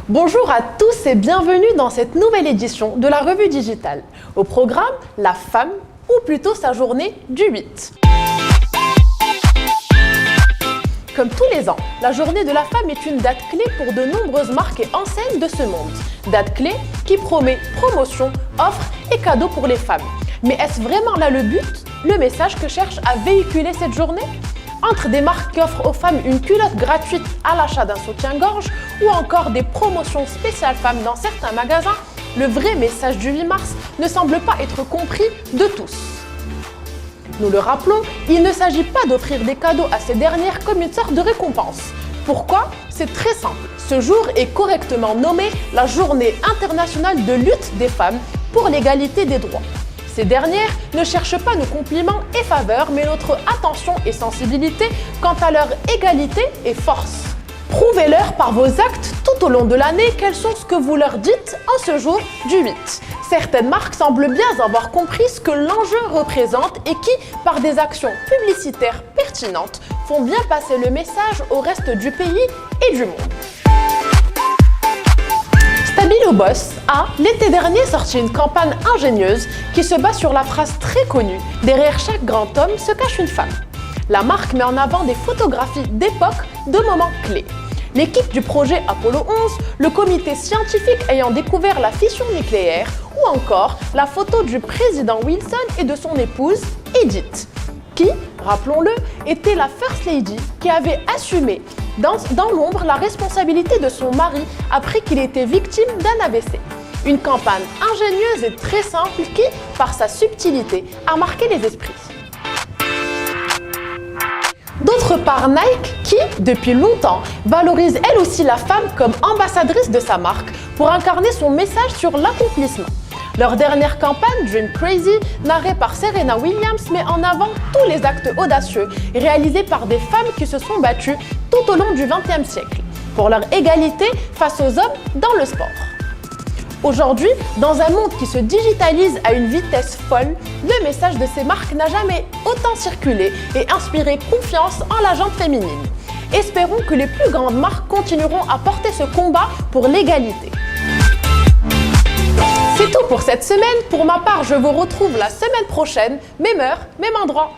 Bonjour à tous et bienvenue dans cette nouvelle édition de la Revue Digitale. Au programme, la femme, ou plutôt sa journée du 8. Comme tous les ans, la journée de la femme est une date clé pour de nombreuses marques et enseignes de ce monde. Date clé qui promet promotion, offres et cadeaux pour les femmes. Mais est-ce vraiment là le but, le message que cherche à véhiculer cette journée ? Entre des marques qui offrent aux femmes une culotte gratuite à l'achat d'un soutien-gorge ou encore des promotions spéciales femmes dans certains magasins, le vrai message du 8 mars ne semble pas être compris de tous. Nous le rappelons, il ne s'agit pas d'offrir des cadeaux à ces dernières comme une sorte de récompense. Pourquoi ? C'est très simple. Ce jour est correctement nommé la Journée internationale de lutte des femmes pour l'égalité des droits. Ces dernières ne cherchent pas nos compliments et faveurs, mais notre attention et sensibilité quant à leur égalité et force. Prouvez-leur par vos actes tout au long de l'année quels sont ce que vous leur dites en ce jour du 8. Certaines marques semblent bien avoir compris ce que l'enjeu représente et qui, par des actions publicitaires pertinentes, font bien passer le message au reste du pays et du monde. Stabilo Boss a, l'été dernier, sorti une campagne ingénieuse qui se base sur la phrase très connue « Derrière chaque grand homme se cache une femme ». La marque met en avant des photographies d'époque, de moments clés. L'équipe du projet Apollo 11, le comité scientifique ayant découvert la fission nucléaire ou encore la photo du président Wilson et de son épouse Edith, qui, rappelons-le, était la First Lady qui avait assumé dans l'ombre la responsabilité de son mari après qu'il était victime d'un AVC. Une campagne ingénieuse et très simple qui, par sa subtilité, a marqué les esprits. D'autre part, Nike, qui, depuis longtemps, valorise elle aussi la femme comme ambassadrice de sa marque pour incarner son message sur l'accomplissement. Leur dernière campagne, Dream Crazy, narrée par Serena Williams, met en avant tous les actes audacieux réalisés par des femmes qui se sont battues tout au long du XXe siècle pour leur égalité face aux hommes dans le sport. Aujourd'hui, dans un monde qui se digitalise à une vitesse folle, le message de ces marques n'a jamais autant circulé et inspiré confiance en la gente féminine. Espérons que les plus grandes marques continueront à porter ce combat pour l'égalité. C'est tout pour cette semaine. Pour ma part, je vous retrouve la semaine prochaine, même heure, même endroit.